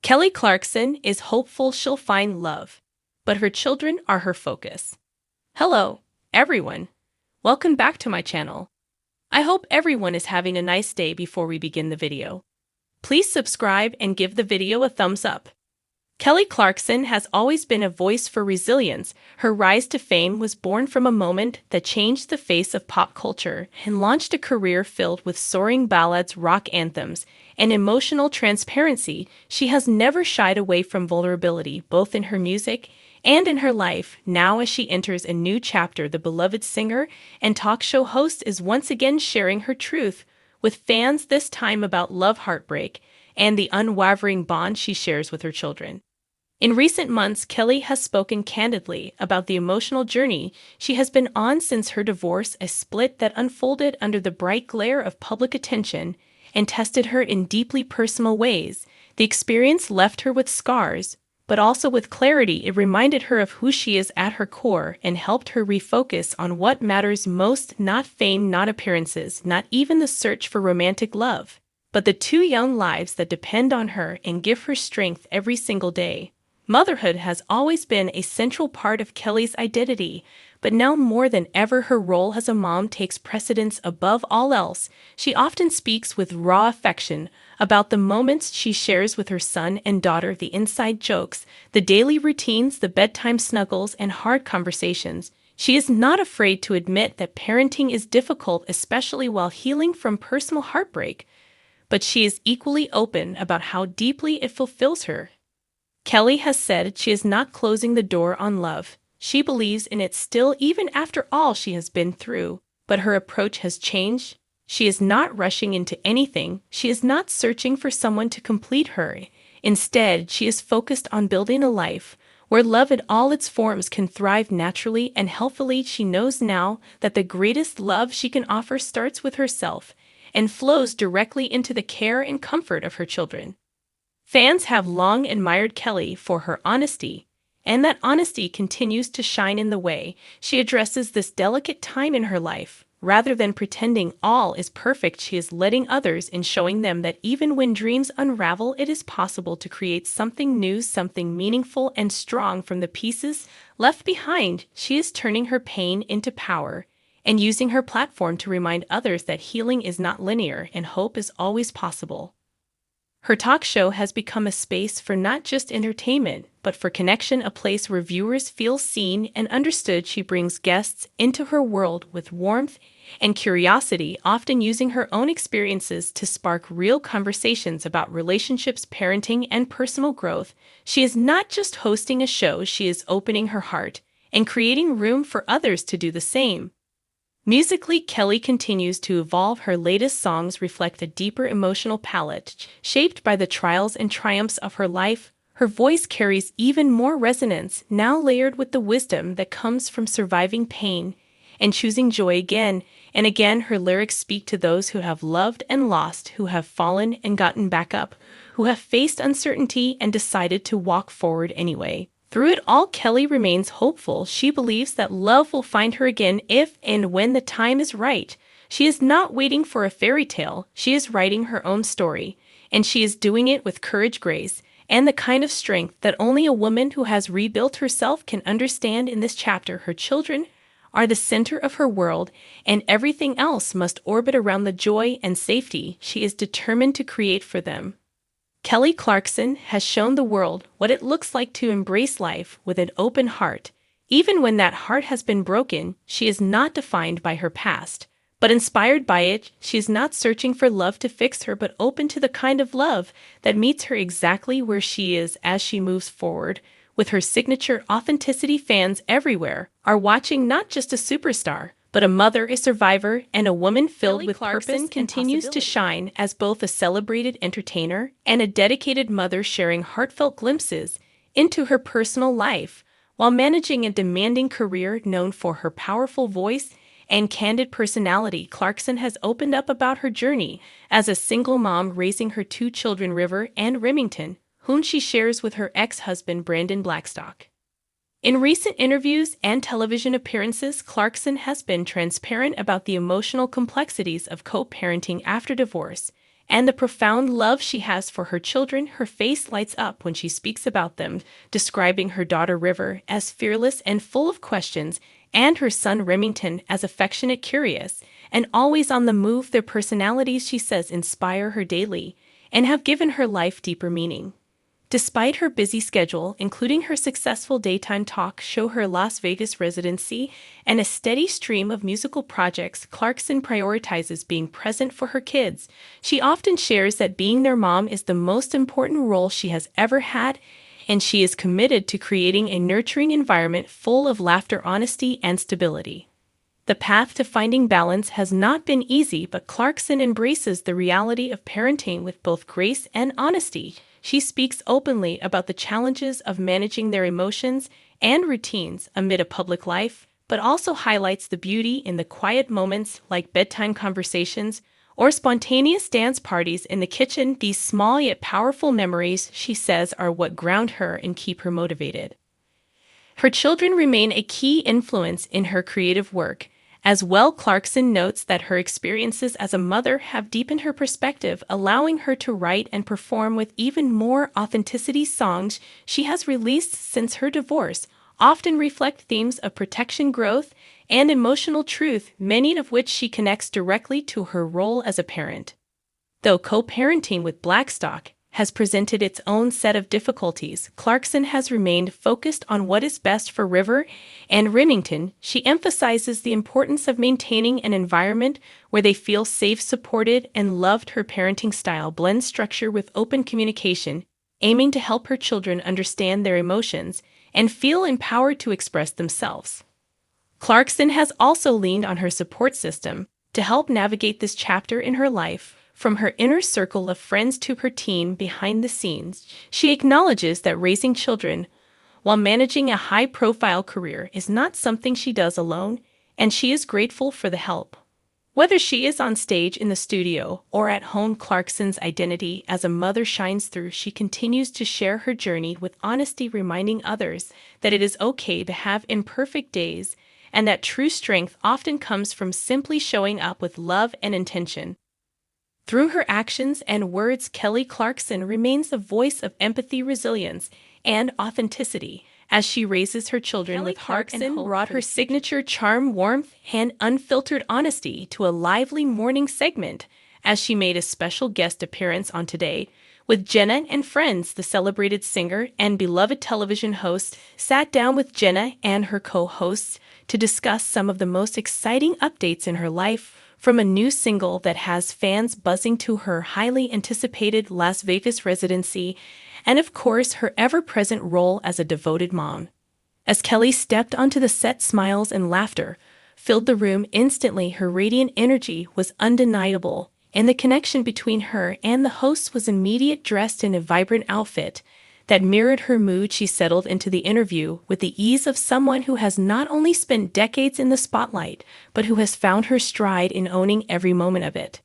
Kelly Clarkson is hopeful she'll find love, but her children are her focus. Hello, everyone. Welcome back to my channel. I hope everyone is having a nice day before we begin the video. Please subscribe and give the video a thumbs up. Kelly Clarkson has always been a voice for resilience. Her rise to fame was born from a moment that changed the face of pop culture and launched a career filled with soaring ballads, rock anthems, and emotional transparency. She has never shied away from vulnerability, both in her music and in her life. Now, as she enters a new chapter, the beloved singer and talk show host is once again sharing her truth with fans, this time about love, heartbreak, and the unwavering bond she shares with her children. In recent months, Kelly has spoken candidly about the emotional journey she has been on since her divorce, a split that unfolded under the bright glare of public attention and tested her in deeply personal ways. The experience left her with scars, but also with clarity. It reminded her of who she is at her core and helped her refocus on what matters most: not fame, not appearances, not even the search for romantic love, but the two young lives that depend on her and give her strength every single day. Motherhood has always been a central part of Kelly's identity, but now more than ever, her role as a mom takes precedence above all else. She often speaks with raw affection about the moments she shares with her son and daughter, the inside jokes, the daily routines, the bedtime snuggles, and hard conversations. She is not afraid to admit that parenting is difficult, especially while healing from personal heartbreak, but she is equally open about how deeply it fulfills her. Kelly has said she is not closing the door on love. She believes in it still, even after all she has been through, but her approach has changed. She is not rushing into anything. She is not searching for someone to complete her. Instead, she is focused on building a life where love in all its forms can thrive naturally and healthfully. She knows now that the greatest love she can offer starts with herself and flows directly into the care and comfort of her children. Fans have long admired Kelly for her honesty, and that honesty continues to shine in the way she addresses this delicate time in her life. Rather than pretending all is perfect, she is letting others in, showing them that even when dreams unravel, it is possible to create something new, something meaningful and strong from the pieces left behind. She is turning her pain into power and using her platform to remind others that healing is not linear and hope is always possible. Her talk show has become a space for not just entertainment, but for connection, a place where viewers feel seen and understood. She brings guests into her world with warmth and curiosity, often using her own experiences to spark real conversations about relationships, parenting, and personal growth. She is not just hosting a show, she is opening her heart and creating room for others to do the same. Musically, Kelly continues to evolve. Her latest songs reflect a deeper emotional palette, shaped by the trials and triumphs of her life. Her voice carries even more resonance, now layered with the wisdom that comes from surviving pain and choosing joy again and again. Her lyrics speak to those who have loved and lost, who have fallen and gotten back up, who have faced uncertainty and decided to walk forward anyway. Through it all, Kelly remains hopeful. She believes that love will find her again if and when the time is right. She is not waiting for a fairy tale. She is writing her own story, and she is doing it with courage, grace, and the kind of strength that only a woman who has rebuilt herself can understand. In this chapter, her children are the center of her world, and everything else must orbit around the joy and safety she is determined to create for them. Kelly Clarkson has shown the world what it looks like to embrace life with an open heart. Even when that heart has been broken, she is not defined by her past, but inspired by it. She is not searching for love to fix her, but open to the kind of love that meets her exactly where she is as she moves forward. With her signature authenticity, fans everywhere are watching not just a superstar, but a mother, a survivor, and a woman filled Kelly with Clarkson purpose. Continues to possibility. shine as both a celebrated entertainer and a dedicated mother, sharing heartfelt glimpses into her personal life while managing a demanding career. Known for her powerful voice and candid personality, Clarkson has opened up about her journey as a single mom, raising her two children, River and Remington, whom she shares with her ex-husband, Brandon Blackstock. In recent interviews and television appearances, Clarkson has been transparent about the emotional complexities of co-parenting after divorce and the profound love she has for her children. Her face lights up when she speaks about them, describing her daughter River as fearless and full of questions, and her son Remington as affectionate, curious, and always on the move. Their personalities, she says, inspire her daily and have given her life deeper meaning. Despite her busy schedule, including her successful daytime talk show, her Las Vegas residency, and a steady stream of musical projects, Clarkson prioritizes being present for her kids. She often shares that being their mom is the most important role she has ever had, and she is committed to creating a nurturing environment full of laughter, honesty, and stability. The path to finding balance has not been easy, but Clarkson embraces the reality of parenting with both grace and honesty. She speaks openly about the challenges of managing their emotions and routines amid a public life, but also highlights the beauty in the quiet moments like bedtime conversations or spontaneous dance parties in the kitchen. These small yet powerful memories, she says, are what ground her and keep her motivated. Her children remain a key influence in her creative work. As well, Clarkson notes that her experiences as a mother have deepened her perspective, allowing her to write and perform with even more authenticity. Songs she has released since her divorce often reflect themes of protection, growth, and emotional truth, many of which she connects directly to her role as a parent. Though co-parenting with Blackstock has presented its own set of difficulties, Clarkson has remained focused on what is best for River and Remington. She emphasizes the importance of maintaining an environment where they feel safe, supported, and loved. Her parenting style blends structure with open communication, aiming to help her children understand their emotions and feel empowered to express themselves. Clarkson has also leaned on her support system to help navigate this chapter in her life. From her inner circle of friends to her team behind the scenes, she acknowledges that raising children while managing a high-profile career is not something she does alone, and she is grateful for the help. Whether she is on stage, in the studio, or at home, Clarkson's identity as a mother shines through. She continues to share her journey with honesty, reminding others that it is okay to have imperfect days and that true strength often comes from simply showing up with love and intention. Through her actions and words, Kelly Clarkson remains a voice of empathy, resilience, and authenticity as she raises her children with heart and hope. Brought her signature charm, warmth, and unfiltered honesty to a lively morning segment as she made a special guest appearance on Today with Jenna and Friends. The celebrated singer and beloved television host sat down with Jenna and her co-hosts to discuss some of the most exciting updates in her life, from a new single that has fans buzzing to her highly anticipated Las Vegas residency, and of course her ever-present role as a devoted mom. As Kelly stepped onto the set, smiles and laughter filled the room instantly. Her radiant energy was undeniable, and the connection between her and the host was immediate. Dressed in a vibrant outfit that mirrored her mood, she settled into the interview with the ease of someone who has not only spent decades in the spotlight, but who has found her stride in owning every moment of it.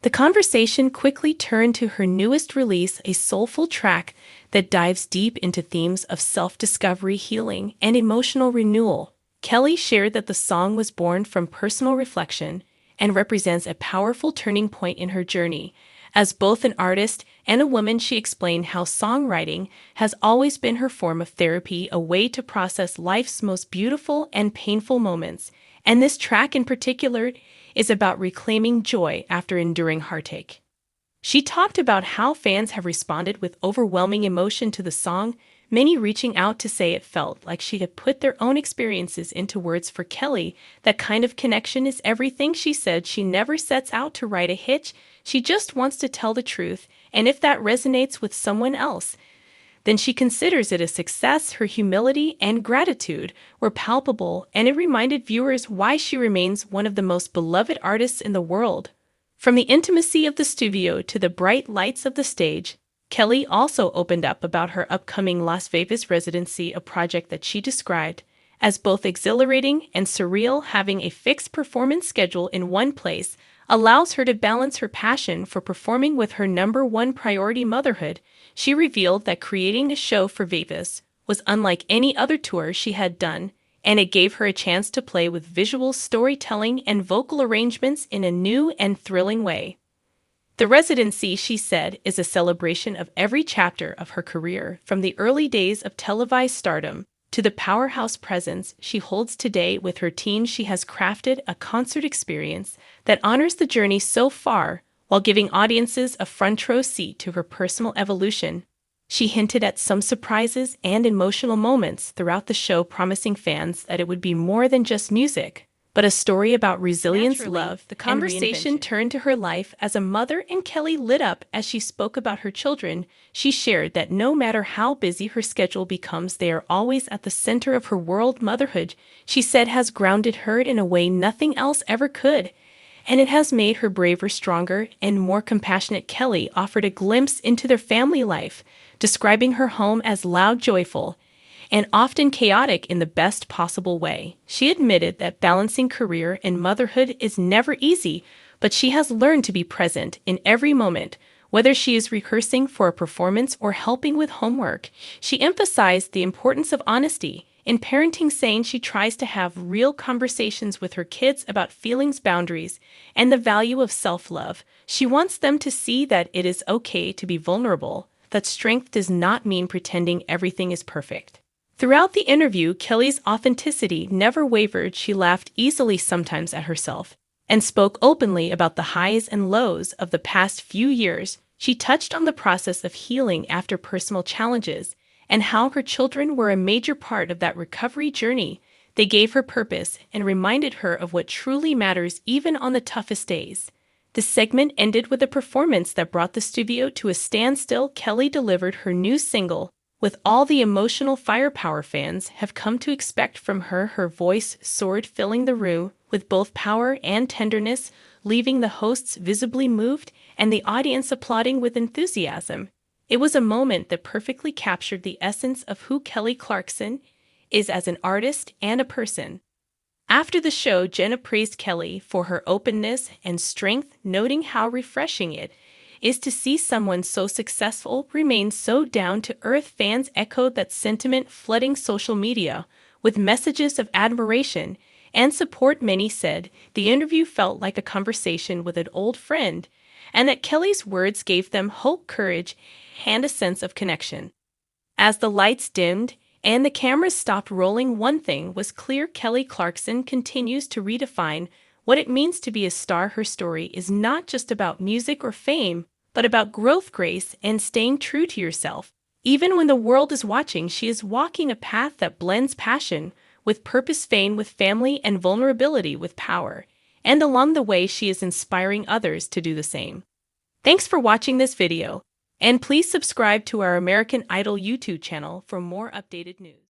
The conversation quickly turned to her newest release, a soulful track that dives deep into themes of self-discovery, healing, and emotional renewal. Kelly shared that the song was born from personal reflection and represents a powerful turning point in her journey. As both an artist and a woman, she explained how songwriting has always been her form of therapy, a way to process life's most beautiful and painful moments. And this track in particular is about reclaiming joy after enduring heartache. She talked about how fans have responded with overwhelming emotion to the song, many reaching out to say it felt like she had put their own experiences into words. For Kelly, that kind of connection is everything. She said she never sets out to write a hit, she just wants to tell the truth, and if that resonates with someone else, then she considers it a success. Her humility and gratitude were palpable, and it reminded viewers why she remains one of the most beloved artists in the world. From the intimacy of the studio to the bright lights of the stage, Kelly also opened up about her upcoming Las Vegas residency, a project that she described as both exhilarating and surreal. Having a fixed performance schedule in one place allows her to balance her passion for performing with her number one priority, motherhood. She revealed that creating a show for Vegas was unlike any other tour she had done, and it gave her a chance to play with visual storytelling and vocal arrangements in a new and thrilling way. The residency, she said, is a celebration of every chapter of her career, from the early days of televised stardom to the powerhouse presence she holds today. With her team, she has crafted a concert experience that honors the journey so far while giving audiences a front-row seat to her personal evolution. She hinted at some surprises and emotional moments throughout the show, promising fans that it would be more than just music, but a story about resilience, love. The conversation turned to her life as a mother, and Kelly lit up as she spoke about her children. She shared that no matter how busy her schedule becomes, they are always at the center of her world. Motherhood, she said, has grounded her in a way nothing else ever could, and it has made her braver, stronger, and more compassionate. Kelly offered a glimpse into their family life, describing her home as loud, joyful, and often chaotic in the best possible way. She admitted that balancing career and motherhood is never easy, but she has learned to be present in every moment, whether she is rehearsing for a performance or helping with homework. She emphasized the importance of honesty in parenting, saying she tries to have real conversations with her kids about feelings, boundaries, and the value of self-love. She wants them to see that it is okay to be vulnerable, that strength does not mean pretending everything is perfect. Throughout the interview, Kelly's authenticity never wavered. She laughed easily, sometimes at herself, and spoke openly about the highs and lows of the past few years. She touched on the process of healing after personal challenges and how her children were a major part of that recovery journey. They gave her purpose and reminded her of what truly matters even on the toughest days. The segment ended with a performance that brought the studio to a standstill. Kelly delivered her new single with all the emotional firepower fans have come to expect from her. Her voice soared, filling the room with both power and tenderness, leaving the hosts visibly moved and the audience applauding with enthusiasm. It was a moment that perfectly captured the essence of who Kelly Clarkson is as an artist and a person. After the show, Jenna praised Kelly for her openness and strength, noting how refreshing it is to see someone so successful remain so down to earth. Fans echoed that sentiment, flooding social media with messages of admiration and support. Many said the interview felt like a conversation with an old friend, and that Kelly's words gave them hope, courage, and a sense of connection. As the lights dimmed and the cameras stopped rolling, one thing was clear: Kelly Clarkson continues to redefine what it means to be a star. Her story is not just about music or fame, but about growth, grace, and staying true to yourself. Even when the world is watching, she is walking a path that blends passion with purpose, fame with family, and vulnerability with power. And along the way, she is inspiring others to do the same. Thanks for watching this video, and please subscribe to our American Idol YouTube channel for more updated news.